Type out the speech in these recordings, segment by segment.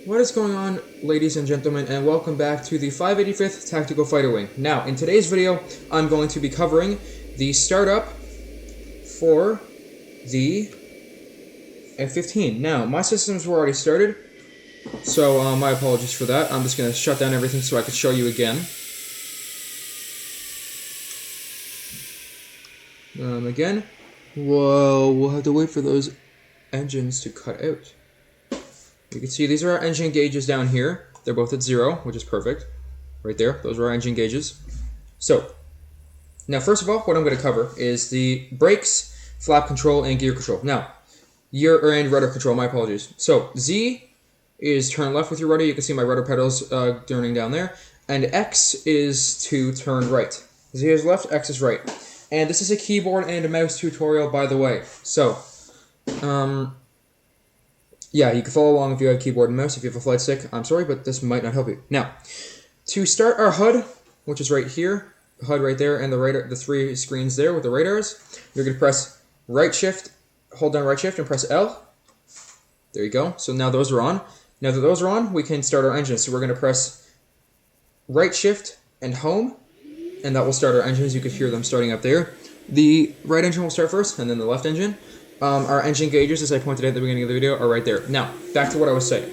What is going on, ladies and gentlemen, and welcome back to the 585th Tactical Fighter Wing. Now, in today's video, I'm going to be covering the startup for the F-15. Now, my systems were already started, so my apologies for that. I'm just going to shut down everything so I can show you again. Whoa, we'll have to wait for those engines to cut out. You can see these are our engine gauges down here. They're both at 0, which is perfect. Right there, those are our engine gauges. So, now first of all, what I'm going to cover is the brakes, flap control, and gear control. Now, and rudder control, my apologies. So, Z is turn left with your rudder. You can see my rudder pedals turning down there. And X is to turn right. Z is left, X is right. And this is a keyboard and a mouse tutorial, by the way. So, yeah, you can follow along if you have a keyboard and mouse. If you have a flight stick, I'm sorry, but this might not help you. Now, to start our HUD, which is right here, HUD right there, and the three screens there with the radars, you're going to press right shift, hold down right shift, and press L. There you go. So now those are on. Now that those are on, we can start our engines. So we're going to press right shift and home, and that will start our engines. You could hear them starting up there. The right engine will start first, and then the left engine. Our engine gauges, as I pointed out at the beginning of the video, are right there. Now, back to what I was saying.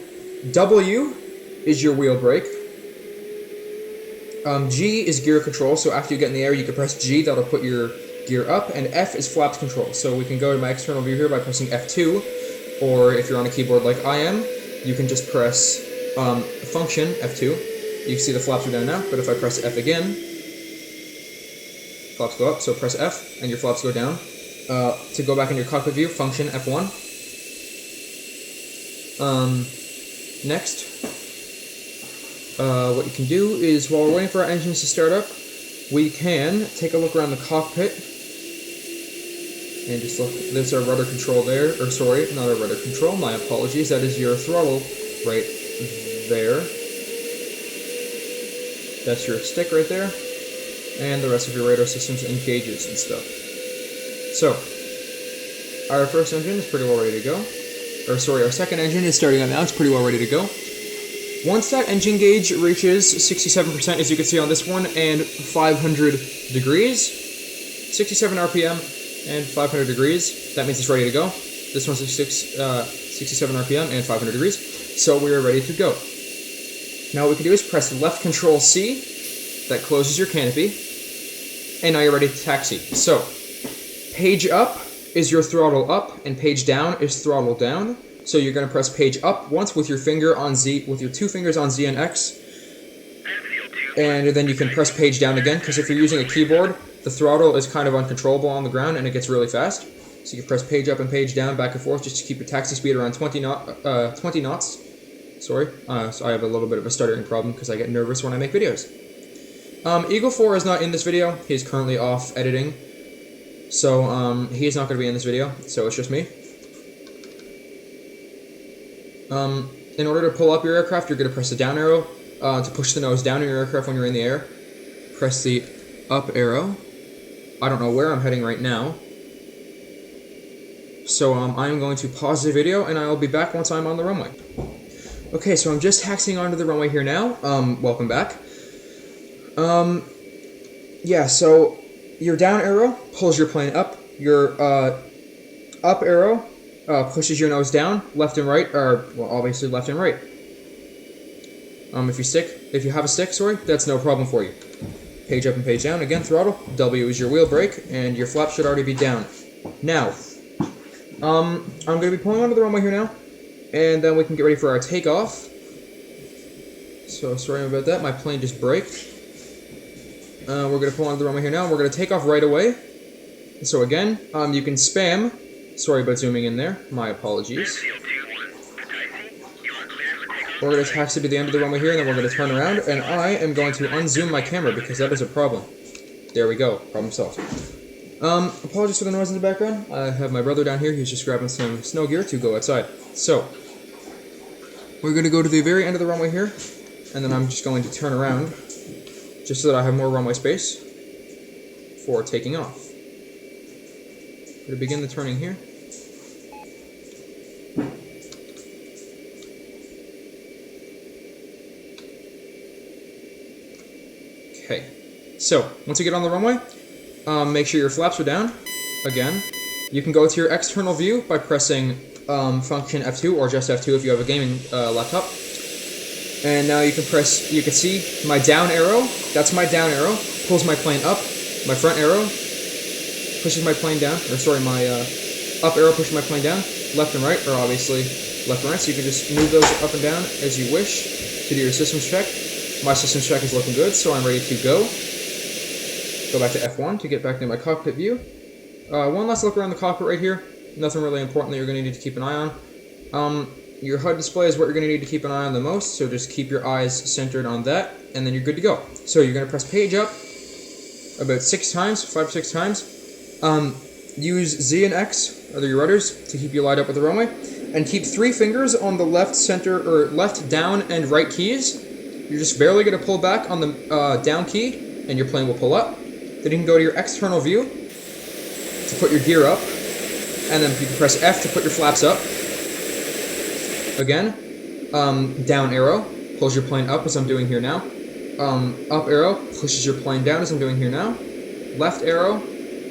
W is your wheel brake. G is gear control, so after you get in the air, you can press G, that'll put your gear up, and F is flaps control. So we can go to my external view here by pressing F2, or if you're on a keyboard like I am, you can just press function, F2. You can see the flaps are down now, but if I press F again, flaps go up, so press F, and your flaps go down. To go back in your cockpit view, function F1. Next, what you can do is, while we're waiting for our engines to start up, we can take a look around the cockpit, and just look, there's our rudder control there, or sorry, not our rudder control, my apologies, that is your throttle right there. That's your stick right there, and the rest of your radar systems and gauges and stuff. So, our first engine is pretty well ready to go. Or sorry, our second engine is starting on now, it's pretty well ready to go. Once that engine gauge reaches 67%, as you can see on this one, and 500 degrees, 67 RPM and 500 degrees, that means it's ready to go. This one's 67 RPM and 500 degrees, so we are ready to go. Now what we can do is press left control C, that closes your canopy, and now you're ready to taxi. So, page up is your throttle up, and page down is throttle down. So you're going to press page up once with your finger on Z, with your two fingers on Z and X, and then you can press page down again, because if you're using a keyboard, the throttle is kind of uncontrollable on the ground, and it gets really fast. So you can press page up and page down, back and forth, just to keep your taxi speed around 20 knots. Sorry, so I have a little bit of a stuttering problem, because I get nervous when I make videos. Eagle 4 is not in this video. He's currently off editing. So, he's not going to be in this video, so it's just me. In order to pull up your aircraft, you're going to press the down arrow to push the nose down in your aircraft when you're in the air. Press the up arrow. I don't know where I'm heading right now. So, I'm going to pause the video, and I'll be back once I'm on the runway. Okay, so I'm just taxiing onto the runway here now. Welcome back. Yeah, so your down arrow pulls your plane up. Your up arrow pushes your nose down, left and right, or well, obviously left and right. If you have a stick, sorry, that's no problem for you. Page up and page down. Again, throttle. W is your wheel brake, and your flap should already be down. Now, I'm going to be pulling onto the runway here now, and then we can get ready for our takeoff. So sorry about that. My plane just braked. We're going to pull onto the runway here now. We're going to take off right away. So again, you can spam. Sorry about zooming in there. My apologies. We're going to taxi to the end of the runway here, and then we're going to turn around, and I am going to unzoom my camera because that is a problem. There we go. Problem solved. Apologies for the noise in the background. I have my brother down here. He's just grabbing some snow gear to go outside. So, we're going to go to the very end of the runway here, and then I'm just going to turn around just so that I have more runway space for taking off. We're going to begin the turning here. Okay. So, once you get on the runway, make sure your flaps are down. Again, you can go to your external view by pressing function F2 or just F2 if you have a gaming laptop. And now you can see my down arrow. That's my down arrow. Pulls my plane up. My front arrow pushes my plane down. Or sorry, my up arrow pushes my plane down. Left and right are obviously left and right, so you can just move those up and down as you wish to do your systems check. My systems check is looking good, so I'm ready to go. Go back to F1 to get back to my cockpit view. One last look around the cockpit right here. Nothing really important that you're going to need to keep an eye on. Your HUD display is what you're going to need to keep an eye on the most, so just keep your eyes centered on that, and then you're good to go. So you're going to press page up about 6 times, 5 or 6 times. Use Z and X, or your rudders, to keep you lined up with the runway, and keep 3 fingers on the left, center, or left, down, and right keys. You're just barely going to pull back on the down key, and your plane will pull up. Then you can go to your external view to put your gear up, and then you can press F to put your flaps up. Again, down arrow pulls your plane up as I'm doing here now. Up arrow pushes your plane down as I'm doing here now. Left arrow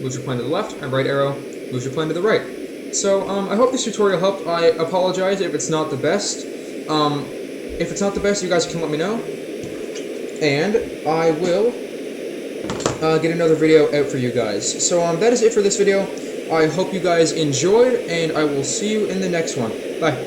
moves your plane to the left, and right arrow moves your plane to the right. So I hope this tutorial helped. I apologize if it's not the best. If it's not the best, you guys can let me know, and I will get another video out for you guys. So that is it for this video. I hope you guys enjoyed, and I will see you in the next one. Bye.